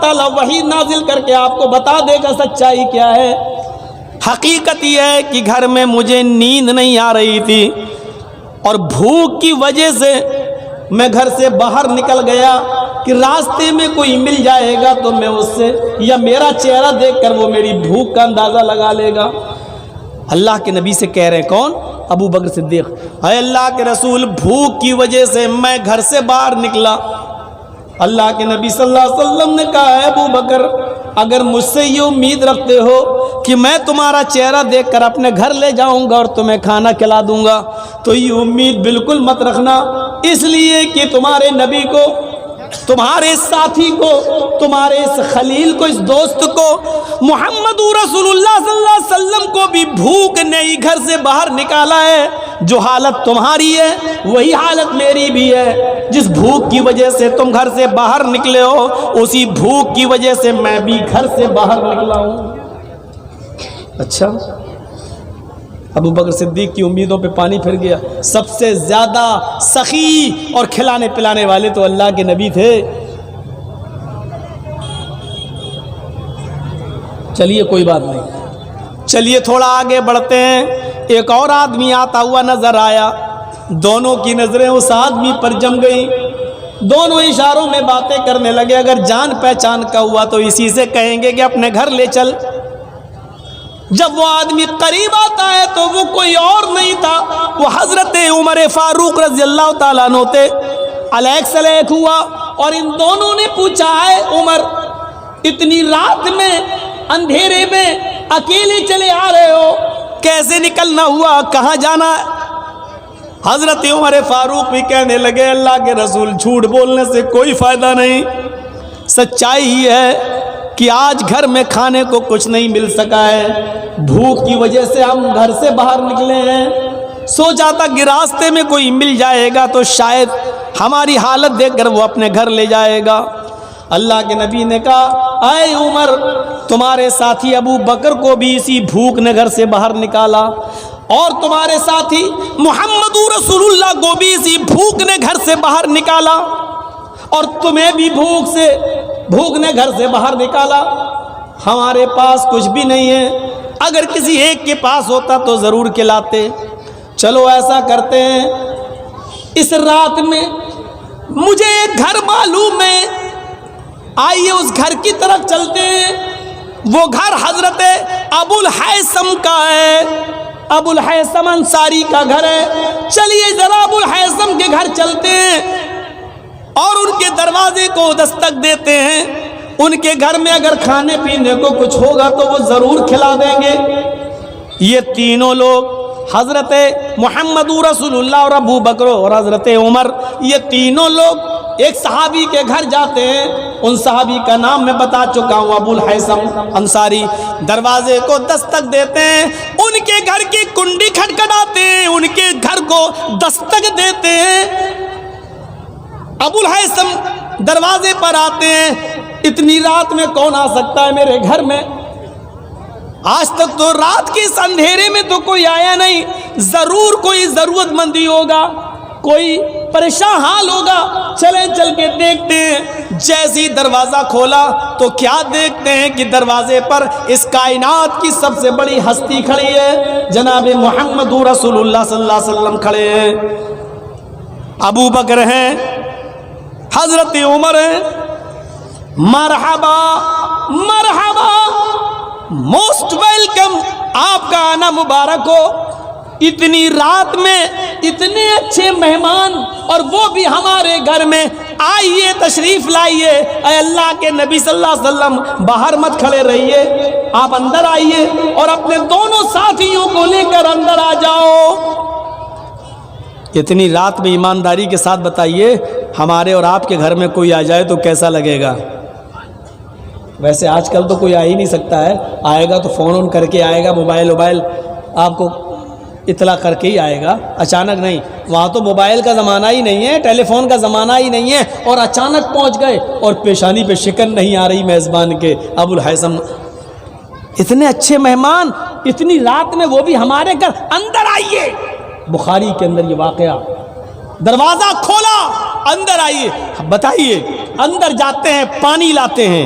تعالیٰ وحی نازل کر کے آپ کو بتا دے گا سچائی کیا ہے۔ حقیقت یہ ہے کہ گھر میں مجھے نیند نہیں آ رہی تھی اور بھوک کی وجہ سے میں گھر سے باہر نکل گیا کہ راستے میں کوئی مل جائے گا تو میں اس سے یا میرا چہرہ دیکھ کر وہ میری بھوک کا اندازہ لگا لے گا۔ اللہ کے نبی سے کہہ رہے ہیں کون؟ ابو بکر صدیق، اے اللہ کے رسول بھوک کی وجہ سے میں گھر سے باہر نکلا۔ اللہ کے نبی صلی اللہ علیہ وسلم نے کہا ہے ابو بکر اگر مجھ سے یہ امید رکھتے ہو کہ میں تمہارا چہرہ دیکھ کر اپنے گھر لے جاؤں گا اور تمہیں کھانا کھلا دوں گا تو یہ امید بالکل مت رکھنا، اس لیے کہ تمہارے نبی کو، تمہارے ساتھی کو، تمہارے اس خلیل کو، اس دوست کو، محمد رسول اللہ صلی اللہ علیہ وسلم کو بھی بھوک نے ہی گھر سے باہر نکالا ہے۔ جو حالت تمہاری ہے وہی حالت میری بھی ہے۔ جس بھوک کی وجہ سے تم گھر سے باہر نکلے ہو اسی بھوک کی وجہ سے میں بھی گھر سے باہر نکلا ہوں۔ اچھا، ابو بکر صدیق کی امیدوں پہ پانی پھر گیا۔ سب سے زیادہ سخی اور کھلانے پلانے والے تو اللہ کے نبی تھے۔ چلیے کوئی بات نہیں، چلیے تھوڑا آگے بڑھتے ہیں۔ ایک اور آدمی آتا ہوا نظر آیا، دونوں کی نظریں اس آدمی پر جم گئی، دونوں اشاروں میں باتیں کرنے لگے۔ اگر جان پہچان کا ہوا تو اسی سے کہیں گے کہ اپنے گھر لے چل۔ جب وہ آدمی قریب آتا ہے تو وہ کوئی اور نہیں تھا، وہ حضرت عمر فاروق رضی اللہ تعالیٰ عنہ تھے۔ الیک سلیک ہوا اور ان دونوں نے پوچھا ہے عمر اتنی رات میں اندھیرے میں اکیلے چلے آ رہے ہو، کیسے نکلنا ہوا، کہاں جانا ہے؟ حضرت عمر فاروق بھی کہنے لگے اللہ کے رسول جھوٹ بولنے سے کوئی فائدہ نہیں، سچائی ہی ہے کہ آج گھر میں کھانے کو کچھ نہیں مل سکا ہے، بھوک کی وجہ سے ہم گھر سے باہر نکلے ہیں، سوچا تھا کہ راستے میں کوئی مل جائے گا تو شاید ہماری حالت دیکھ کر وہ اپنے گھر لے جائے گا۔ اللہ کے نبی نے کہا اے عمر تمہارے ساتھی ابو بکر کو بھی اسی بھوک نے گھر سے باہر نکالا اور تمہارے ساتھی محمد رسول اللہ کو بھی اسی بھوک نے گھر سے باہر نکالا اور تمہیں بھی بھوک نے گھر سے باہر نکالا۔ ہمارے پاس کچھ بھی نہیں ہے، اگر کسی ایک کے پاس ہوتا تو ضرور کھلاتے۔ چلو ایسا کرتے ہیں، اس رات میں مجھے ایک گھر معلوم ہے، آئیے اس گھر کی طرف چلتے ہیں۔ وہ گھر حضرت ابو الحیثم کا ہے، ابو الحیثم انصاری کا گھر ہے۔ چلیے ذرا ابو الحیثم کے گھر چلتے ہیں اور ان کے دروازے کو دستک دیتے ہیں۔ ان کے گھر میں اگر کھانے پینے کو کچھ ہوگا تو وہ ضرور کھلا دیں گے۔ یہ تینوں لوگ حضرت محمد رسول اللہ اور ابو بکر اور حضرت عمر، یہ تینوں لوگ ایک صحابی کے گھر جاتے ہیں۔ ان صحابی کا نام میں بتا چکا ہوں، ابو الحیثم انصاری۔ دروازے کو دستک دیتے ہیں، ان کے گھر کی کنڈی کھٹکھٹاتے ہیں، ان کے گھر کو دستک دیتے ہیں۔ ابو الحیثم دروازے پر آتے ہیں، اتنی رات میں کون آ سکتا ہے میرے گھر میں؟ آج تک تو رات کے اس اندھیرے میں تو کوئی آیا نہیں، ضرور کوئی ضرورت مندی ہوگا، کوئی پریشان حال ہوگا، چلیں چل کے دیکھتے ہیں۔ جیسی دروازہ کھولا تو کیا دیکھتے ہیں کہ دروازے پر اس کائنات کی سب سے بڑی ہستی کھڑی ہے، جناب محمد رسول اللہ صلی اللہ علیہ وسلم کھڑے ہیں، ابو بکر ہیں، حضرت عمر ہیں۔ مرحبا مرحبا، موسٹ ویلکم، آپ کا آنا مبارک ہو۔ اتنی رات میں اتنے اچھے مہمان اور وہ بھی ہمارے گھر میں، آئیے تشریف لائیے۔ اے اللہ کے نبی صلی اللہ علیہ وسلم باہر مت کھڑے رہیے، آپ اندر آئیے اور اپنے دونوں ساتھیوں کو لے کر اندر آ جاؤ۔ اتنی رات میں ایمانداری کے ساتھ بتائیے، ہمارے اور آپ کے گھر میں کوئی آ جائے تو کیسا لگے گا؟ ویسے آج کل تو کوئی آ ہی نہیں سکتا ہے، آئے گا تو فون آن کر کے آئے گا، موبائل آپ کو اطلاع کر کے ہی آئے گا، اچانک نہیں۔ وہاں تو موبائل کا زمانہ ہی نہیں ہے، ٹیلی فون کا زمانہ ہی نہیں ہے، اور اچانک پہنچ گئے اور پیشانی پہ شکن نہیں آ رہی میزبان کے۔ ابو الحیثم اتنے اچھے مہمان، اتنی رات میں وہ بھی ہمارے گھر، اندر آئیے۔ بخاری کے اندر یہ واقعہ، دروازہ کھولا، اندر آئیے۔ بتائیے، اندر جاتے ہیں، پانی لاتے ہیں،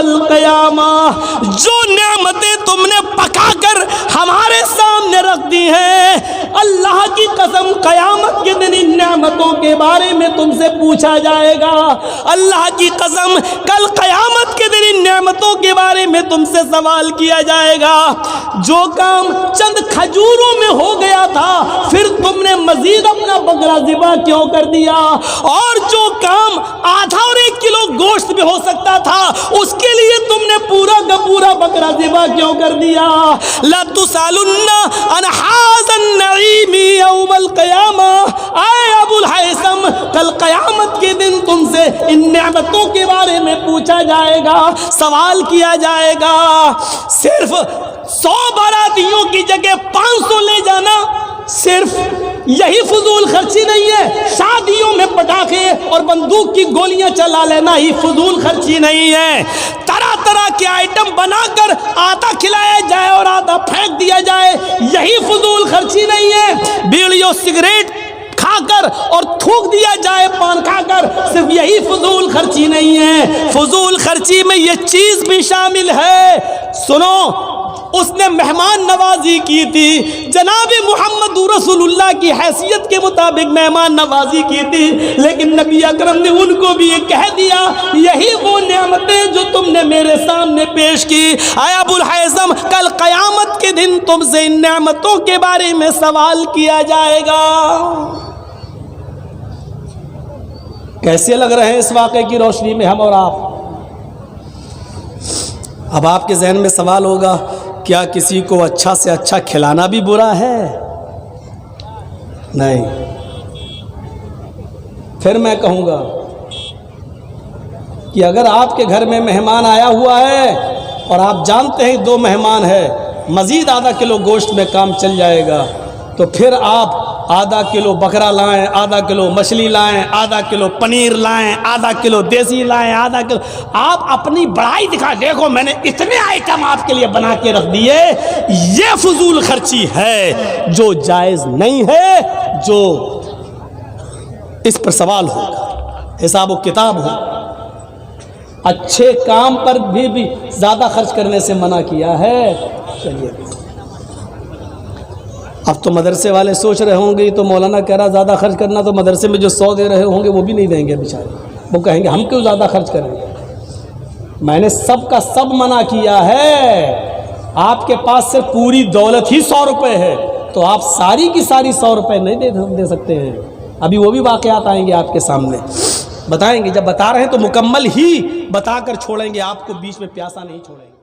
القیامہ، جو نعمتیں تم نے پکا کر ہمارے سامنے رکھ دی ہیں، اللہ کی قسم قیامت کے دن ان نعمتوں کے بارے میں تم سے پوچھا جائے گا۔ اللہ کی قسم کل قیامت کے دن ان نعمتوں کے بارے میں تم سے سوال کیا جائے گا۔ جو کام چند کھجوروں میں ہو گیا تھا، پھر تم نے مزید اپنا بکرا ذبح کیوں کر دیا؟ اور جو کام آدھا اور 1 کلو گوشت بھی ہو سکتا تھا، اس کے لیے تم نے پورا کا پورا بکرا ذبح کیوں کر دیا؟ لَتُسْأَلُنَّ عَنْ هَٰذَا النَّعِيمِ يَوْمَ الْقِيَامَةِ، اے ابو الہیثم کل قیامت کے دن تم سے ان نعمتوں کے بارے میں پوچھا جائے گا، سوال کیا جائے گا۔ صرف 100 باراتیوں کی جگہ 500 لے جانا صرف یہی فضول خرچی نہیں ہے؟ شادیوں میں پٹاخے اور بندوق کی گولیاں چلا لینا ہی فضول خرچی نہیں ہے؟ طرح طرح کے آئٹم بنا کر آدھا کھلایا جائے اور آدھا پھینک دیا جائے، یہی فضول خرچی نہیں ہے؟ بیڑی اور سگریٹ کھا کر اور تھوک دیا جائے پان کھا کر، صرف یہی فضول خرچی نہیں ہے؟ فضول خرچی میں یہ چیز بھی شامل ہے۔ سنو، اس نے مہمان نوازی کی تھی، جناب محمد رسول اللہ کی حیثیت کے مطابق مہمان نوازی کی تھی، لیکن نبی اکرم نے ان کو بھی یہ کہہ دیا یہی وہ نعمتیں جو تم نے میرے سامنے پیش کی۔ اے ابو الہیثم کل قیامت کے دن تم سے ان نعمتوں کے بارے میں سوال کیا جائے گا۔ کیسے لگ رہے ہیں اس واقعے کی روشنی میں ہم اور آپ؟ اب آپ کے ذہن میں سوال ہوگا، کیا کسی کو اچھا سے اچھا کھلانا بھی برا ہے؟ نہیں۔ پھر میں کہوں گا کہ اگر آپ کے گھر میں مہمان آیا ہوا ہے اور آپ جانتے ہیں 2 مہمان ہے، مزید آدھا کلو گوشت میں کام چل جائے گا، تو پھر آپ آدھا کلو بکرا لائیں، آدھا کلو مچھلی لائیں، آدھا کلو پنیر لائیں، آدھا کلو دیسی لائیں، آدھا کلو، آپ اپنی بڑائی دکھا، دیکھو میں نے اتنے آئٹم آپ کے لیے بنا کے رکھ دیے۔ یہ فضول خرچی ہے جو جائز نہیں ہے، جو اس پر سوال ہوگا، حساب و کتاب ہوگا۔ اچھے کام پر بھی زیادہ خرچ کرنے سے منع کیا ہے۔ چلیے، اب تو مدرسے والے سوچ رہے ہوں گے تو مولانا کہہ رہا زیادہ خرچ کرنا، تو مدرسے میں جو 100 دے رہے ہوں گے وہ بھی نہیں دیں گے بیچارے، وہ کہیں گے ہم کیوں زیادہ خرچ کریں گے؟ میں نے سب کا سب منع کیا ہے۔ آپ کے پاس سے پوری دولت ہی 100 روپے ہے تو آپ ساری کی ساری 100 روپے نہیں دے سکتے ہیں۔ ابھی وہ بھی واقعات آئیں گے آپ کے سامنے، بتائیں گے، جب بتا رہے ہیں تو مکمل ہی بتا کر چھوڑیں گے، آپ کو بیچ میں پیاسا نہیں چھوڑیں گے۔